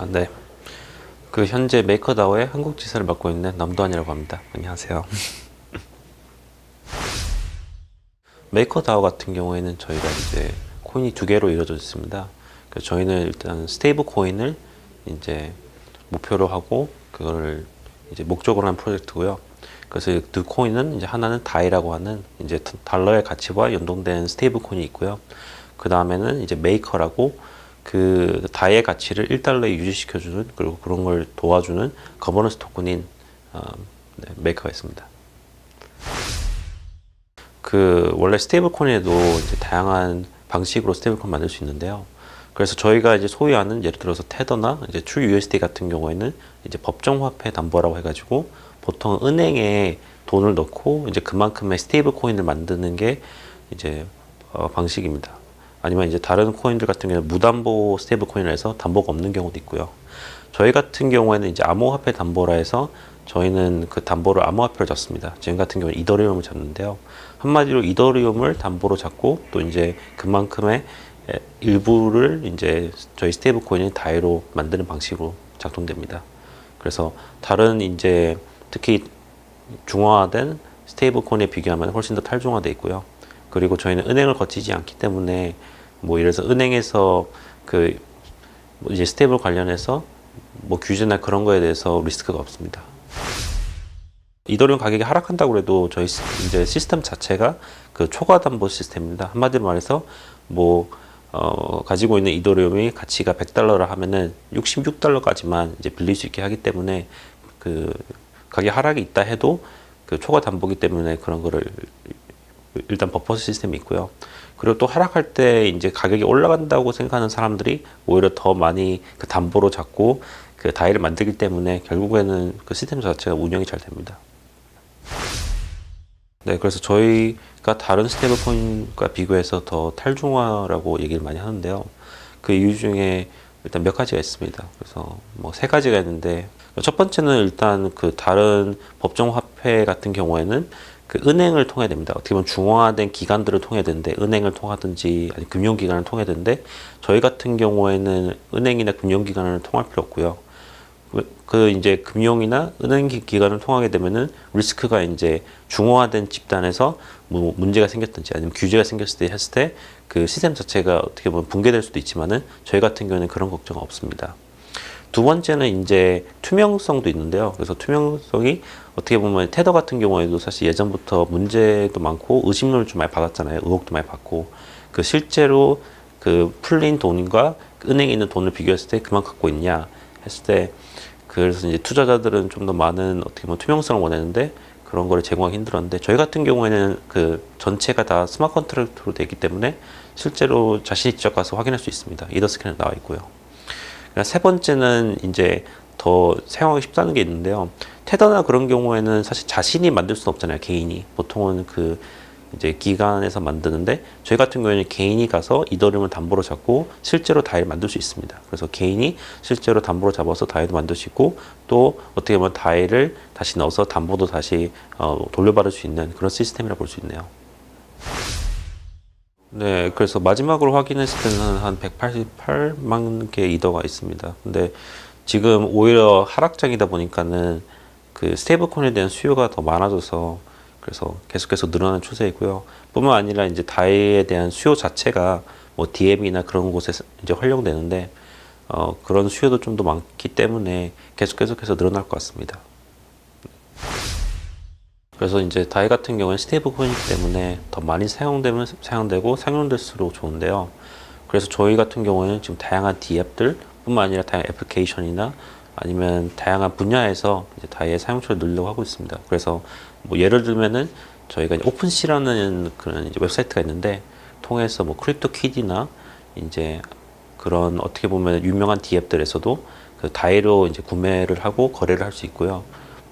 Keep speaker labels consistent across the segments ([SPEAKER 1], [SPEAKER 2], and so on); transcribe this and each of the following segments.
[SPEAKER 1] 네. 현재 메이커다오의 한국 지사를 맡고 있는 남도환이라고 합니다. 안녕하세요. 메이커다오 같은 경우에는 저희가 이제 코인이 두 개로 이루어져 있습니다. 그래서 저희는 일단 스테이블 코인을 이제 목표로 하고 그거를 이제 목적으로 한 프로젝트고요. 그래서 두 코인은 이제 하나는 다이라고 하는 이제 달러의 가치와 연동된 스테이블 코인이 있고요. 그 다음에는 이제 메이커라고 그 다이의 가치를 1달러에 유지시켜주는 그리고 그런 걸 도와주는 거버넌스 토큰인 메이커가 있습니다. 원래 스테이블 코인에도 이제 다양한 방식으로 스테이블 코인 만들 수 있는데요. 그래서 저희가 이제 소유하는 예를 들어서 테더나 이제 True USD 같은 경우에는 이제 법정 화폐 담보라고 해가지고 보통 은행에 돈을 넣고 이제 그만큼의 스테이블 코인을 만드는 게 이제 방식입니다. 아니면 이제 다른 코인들 같은 경우는 무담보 스테이블 코인을 해서 담보가 없는 경우도 있고요. 저희 같은 경우에는 이제 암호화폐 담보라 해서 저희는 그 담보를 암호화폐를 잡습니다. 지금 같은 경우는 이더리움을 잡는데요. 한마디로 이더리움을 담보로 잡고 또 이제 그만큼의 일부를 이제 저희 스테이블 코인을 다이로 만드는 방식으로 작동됩니다. 그래서 다른 이제 특히 중화된 스테이블 코인에 비교하면 훨씬 더 탈중화되어 있고요. 그리고 저희는 은행을 거치지 않기 때문에 뭐 예를 들어서 은행에서 뭐 이제 스테이블 관련해서 뭐 규제나 그런 거에 대해서 리스크가 없습니다. 이더리움 가격이 하락한다고 해도 저희 이제 시스템 자체가 그 초과 담보 시스템입니다. 한마디로 말해서 뭐 가지고 있는 이더리움이 가치가 100달러라 하면은 66달러까지만 이제 빌릴 수 있게 하기 때문에 그 가격 하락이 있다 해도 그 초과 담보기 때문에 그런 거를 일단 버퍼 시스템이 있고요. 그리고 또 하락할 때 이제 가격이 올라간다고 생각하는 사람들이 오히려 더 많이 그 담보로 잡고 그 다이를 만들기 때문에 결국에는 그 시스템 자체가 운영이 잘 됩니다. 네, 그래서 저희가 다른 스테이블 코인과 비교해서 더 탈중화라고 얘기를 많이 하는데요. 그 이유 중에 일단 몇 가지가 있습니다. 그래서 뭐 세 가지가 있는데 첫 번째는 일단 그 다른 법정 화폐 같은 경우에는 그 은행을 통해야 됩니다. 어떻게 보면 중화된 기관들을 통해야 되는데 은행을 통하든지 아니 금융기관을 통해야 되는데 저희 같은 경우에는 은행이나 금융기관을 통할 필요 없고요. 그 이제 금융이나 은행 기관을 통하게 되면은 리스크가 이제 중화된 집단에서 뭐 문제가 생겼든지 아니면 규제가 생겼을 때 했을 때 그 시스템 자체가 어떻게 보면 붕괴될 수도 있지만은 저희 같은 경우는 그런 걱정은 없습니다. 두 번째는 이제 투명성도 있는데요. 그래서 투명성이 어떻게 보면 테더 같은 경우에도 사실 예전부터 문제도 많고 의심을 좀 많이 받았잖아요. 의혹도 많이 받고 그 실제로 그 풀린 돈과 은행에 있는 돈을 비교했을 때 그만 갖고 있냐 했을 때 그래서 이제 투자자들은 좀 더 많은 어떻게 보면 투명성을 원했는데 그런 거를 제공하기 힘들었는데 저희 같은 경우에는 그 전체가 다 스마트 컨트랙트로 되어 있기 때문에 실제로 자신이 직접 가서 확인할 수 있습니다. 이더 스캔에 나와 있고요. 세 번째는 이제 더 사용하기 쉽다는 게 있는데요. 테더나 그런 경우에는 사실 자신이 만들 수는 없잖아요. 개인이. 보통은 그 이제 기관에서 만드는데 저희 같은 경우에는 개인이 가서 이더리움을 담보로 잡고 실제로 다이를 만들 수 있습니다. 그래서 개인이 실제로 담보로 잡아서 다이도 만들 수 있고 또 어떻게 보면 다이를 다시 넣어서 담보도 다시 돌려받을 수 있는 그런 시스템이라 볼 수 있네요. 네, 그래서 마지막으로 확인했을 때는 한 188만 개 이더가 있습니다. 근데 지금 오히려 하락장이다 보니까는 그 스테이블 코인에 대한 수요가 더 많아져서 그래서 계속해서 늘어나는 추세이고요. 뿐만 아니라 이제 다이에 대한 수요 자체가 뭐 DM이나 그런 곳에 이제 활용되는데 그런 수요도 좀 더 많기 때문에 계속해서 늘어날 것 같습니다. 그래서 이제 다이 같은 경우는 스테이블 코인이기 때문에 더 많이 사용되면 사용되고 사용될수록 좋은데요. 그래서 저희 같은 경우에는 지금 다양한 D앱들 뿐만 아니라 다양한 애플리케이션이나 아니면 다양한 분야에서 이제 다이의 사용처를 늘려고 하고 있습니다. 그래서 뭐 예를 들면은 저희가 오픈시라는 그런 이제 웹사이트가 있는데 통해서 뭐 크립토 키디나 이제 그런 어떻게 보면 유명한 D앱들에서도 그 다이로 이제 구매를 하고 거래를 할 수 있고요.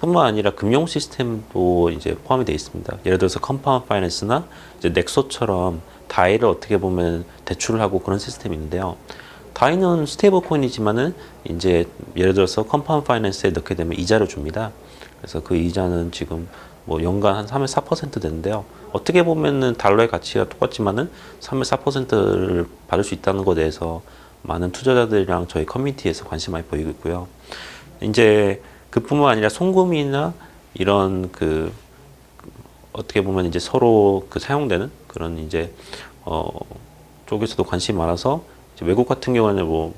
[SPEAKER 1] 뿐만 아니라 금융 시스템도 이제 포함이 되어 있습니다. 예를 들어서 컴파운드 파이낸스나 이제 넥소처럼 다이를 어떻게 보면 대출을 하고 그런 시스템이 있는데요. 다이는 스테이블 코인이지만은 이제 예를 들어서 컴파운드 파이낸스에 넣게 되면 이자를 줍니다. 그래서 그 이자는 지금 뭐 연간 한 3에서 4% 되는데요. 어떻게 보면은 달러의 가치가 똑같지만은 3에서 4%를 받을 수 있다는 것에 대해서 많은 투자자들이랑 저희 커뮤니티에서 관심 많이 보이고 있고요. 이제 그뿐만 아니라 송금이나 이런 어떻게 보면 이제 서로 사용되는 그런 이제 쪽에서도 관심이 많아서 이제 외국 같은 경우에는 뭐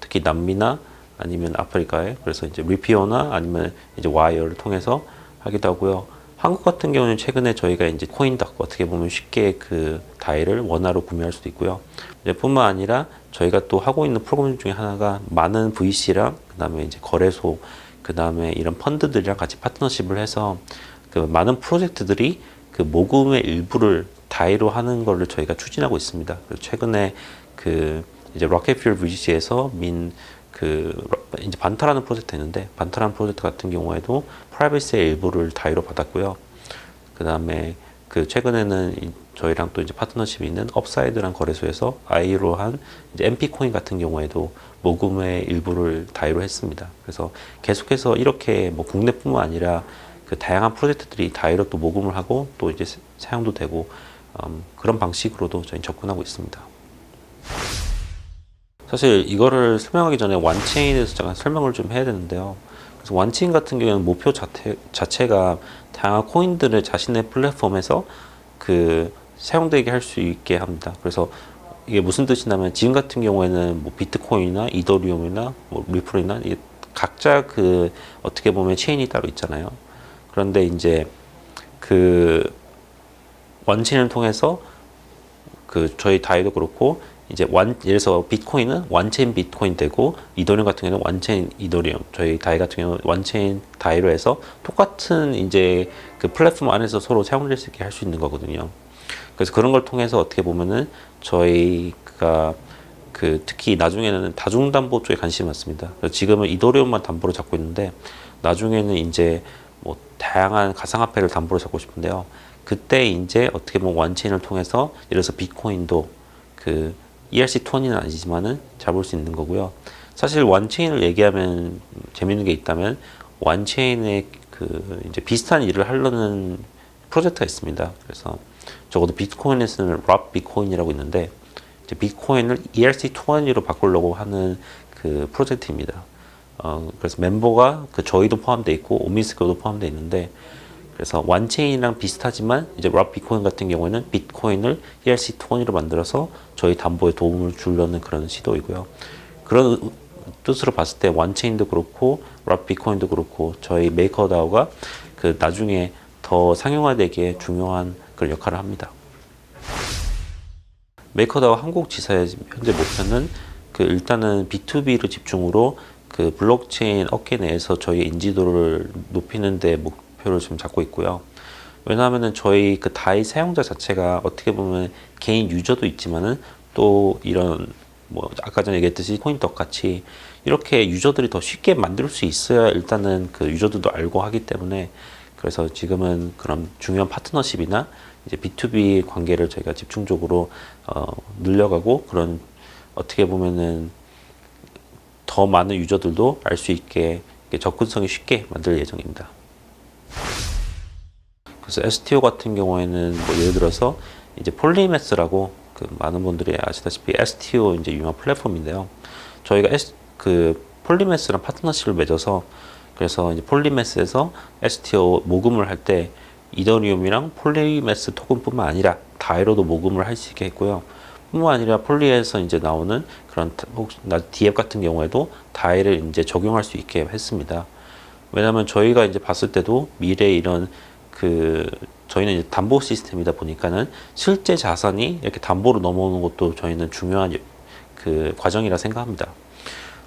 [SPEAKER 1] 특히 남미나 아니면 아프리카에 그래서 이제 리피어나 아니면 이제 와이어를 통해서 하기도 하고요. 한국 같은 경우는 최근에 저희가 이제 코인닥 어떻게 보면 쉽게 다이를 원화로 구매할 수도 있고요. 이제 뿐만 아니라 저희가 또 하고 있는 프로그램 중에 하나가 많은 VC랑 그다음에 이제 거래소 그다음에 이런 펀드들이랑 같이 파트너십을 해서 많은 프로젝트들이 모금의 일부를 다이로 하는 거를 저희가 추진하고 있습니다. 그래서 최근에 이제 로켓필 VC에서 이제 반타라는 프로젝트 있는데 반타라는 프로젝트 같은 경우에도 프라이빗의 일부를 다이로 받았고요. 그 다음에 최근에는 저희랑 또 이제 파트너십이 있는 업사이드란 거래소에서 아이로 한 이제 MP 코인 같은 경우에도 모금의 일부를 다이로 했습니다. 그래서 계속해서 이렇게 뭐 국내뿐만 아니라 다양한 프로젝트들이 다이로 또 모금을 하고 또 이제 사용도 되고 그런 방식으로도 저희 접근하고 있습니다. 사실 이거를 설명하기 전에 완체인에서 잠깐 설명을 좀 해야 되는데요. 그래서 완체인 같은 경우에는 목표 자체가 다양한 코인들을 자신의 플랫폼에서 사용되게 할 수 있게 합니다. 그래서 이게 무슨 뜻이냐면 지금 같은 경우에는 뭐 비트코인이나 이더리움이나 뭐 리플이나 이게 각자 어떻게 보면 체인이 따로 있잖아요. 그런데 이제 원체인을 통해서 저희 다이도 그렇고 이제 예를 들어서 비트코인은 원체인 비트코인 되고 이더리움 같은 경우는 원체인 이더리움 저희 다이 같은 경우는 원체인 다이로 해서 똑같은 이제 플랫폼 안에서 서로 사용될 수 있게 할 수 있는 거거든요. 그래서 그런 걸 통해서 어떻게 보면은 저희가 특히 나중에는 다중담보 쪽에 관심이 많습니다. 지금은 이더리움만 담보로 잡고 있는데 나중에는 이제 뭐 다양한 가상화폐를 담보로 잡고 싶은데요. 그때 이제 어떻게 보면 원체인을 통해서 예를 들어서 비트코인도 ERC20는 아니지만은 잡을 수 있는 거고요. 사실 원체인을 얘기하면 재밌는 게 있다면 원체인에 이제 비슷한 일을 하려는 프로젝트가 있습니다. 그래서 적어도 비트코인에서는 랍 비트코인이라고 있는데 이제 비트코인을 ERC20로 바꾸려고 하는 프로젝트입니다. 그래서 멤버가 저희도 포함되어 있고 오미스교도 포함되어 있는데 그래서 원체인이랑 비슷하지만 이제 랍 비트코인 같은 경우에는 비트코인을 ERC20로 만들어서 저희 담보에 도움을 주려는 그런 시도이고요. 그런 뜻으로 봤을 때 원체인도 그렇고 랍 비트코인도 그렇고 저희 메이커다오가 나중에 더 상용화되기에 중요한 그런 역할을 합니다. 메이커다오 한국 지사의 현재 목표는 일단은 B2B를 집중으로 블록체인 업계 내에서 저희 인지도를 높이는 데 목표를 좀 잡고 있고요. 왜냐하면은 저희 다이 사용자 자체가 어떻게 보면 개인 유저도 있지만은 또 이런 뭐 아까 전에 얘기했듯이 코인떡 같이 이렇게 유저들이 더 쉽게 만들 수 있어야 일단은 유저들도 알고 하기 때문에 그래서 지금은 그런 중요한 파트너십이나 이제 B2B 관계를 저희가 집중적으로 늘려가고 그런 어떻게 보면은 더 많은 유저들도 알 수 있게 접근성이 쉽게 만들 예정입니다. 그래서 STO 같은 경우에는 뭐 예를 들어서 이제 폴리메스라고 많은 분들이 아시다시피 STO 이제 유명 플랫폼인데요. 저희가 폴리메스랑 파트너십을 맺어서 그래서 이제 폴리메스에서 STO 모금을 할 때 이더리움이랑 폴리메스 토큰뿐만 아니라 다이로도 모금을 할 수 있게 했고요. 뿐만 아니라 폴리에서 이제 나오는 그런 DF 같은 경우에도 다이를 이제 적용할 수 있게 했습니다. 왜냐하면 저희가 이제 봤을 때도 미래 이런 저희는 이제 담보 시스템이다 보니까는 실제 자산이 이렇게 담보로 넘어오는 것도 저희는 중요한 과정이라 생각합니다.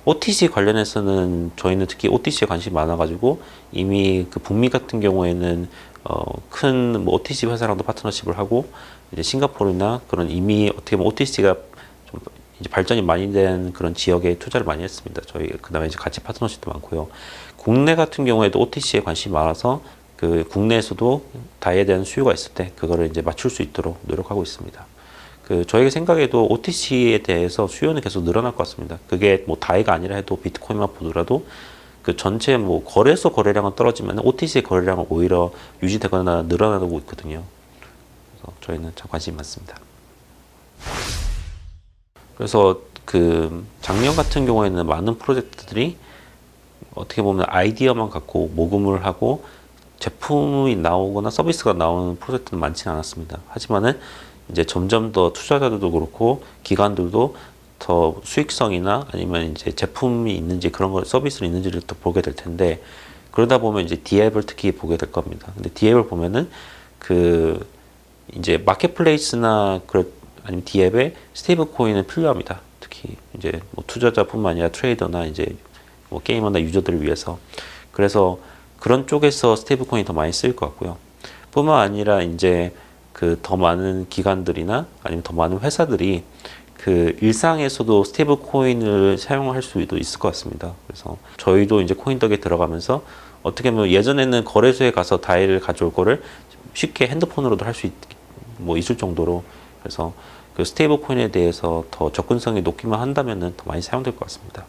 [SPEAKER 1] OTC 관련해서는 저희는 특히 OTC에 관심이 많아가지고 이미 북미 같은 경우에는 큰 뭐 OTC 회사랑도 파트너십을 하고 이제 싱가포르나 그런 이미 어떻게 보면 OTC가 좀 이제 발전이 많이 된 그런 지역에 투자를 많이 했습니다. 저희 그다음에 이제 같이 파트너십도 많고요. 국내 같은 경우에도 OTC에 관심이 많아서 국내에서도 다이에 대한 수요가 있을 때 그거를 이제 맞출 수 있도록 노력하고 있습니다. 저희 생각에도 OTC에 대해서 수요는 계속 늘어날 것 같습니다. 그게 뭐 다이가 아니라 해도 비트코인만 보더라도 전체 뭐 거래소 거래량은 떨어지면 OTC의 거래량은 오히려 유지되거나 늘어나고 있거든요. 그래서 저희는 참 관심이 많습니다. 그래서 그 작년 같은 경우에는 많은 프로젝트들이 어떻게 보면 아이디어만 갖고 모금을 하고 제품이 나오거나 서비스가 나오는 프로젝트는 많지는 않았습니다. 하지만은 이제 점점 더 투자자들도 그렇고 기관들도 더 수익성이나 아니면 이제 제품이 있는지 그런 거 서비스는 있는지를 또 보게 될 텐데, 그러다 보면 이제 디앱을 특히 보게 될 겁니다. 근데 디앱을 보면은 그 이제 마켓플레이스나 그 아니면 디앱에 스테이블 코인은 필요합니다. 특히 이제 뭐 투자자뿐만 아니라 트레이더나 이제 뭐 게이머나 유저들을 위해서. 그래서 그런 쪽에서 스테이블 코인이 더 많이 쓰일 것 같고요. 뿐만 아니라 이제 그 더 많은 기관들이나 아니면 더 많은 회사들이 그 일상에서도 스테이블 코인을 사용할 수도 있을 것 같습니다. 그래서 저희도 이제 코인덕에 들어가면서 어떻게 보면 예전에는 거래소에 가서 다이를 가져올 거를 쉽게 핸드폰으로도 할 수 뭐 있을 정도로, 그래서 그 스테이블 코인에 대해서 더 접근성이 높기만 한다면은 더 많이 사용될 것 같습니다.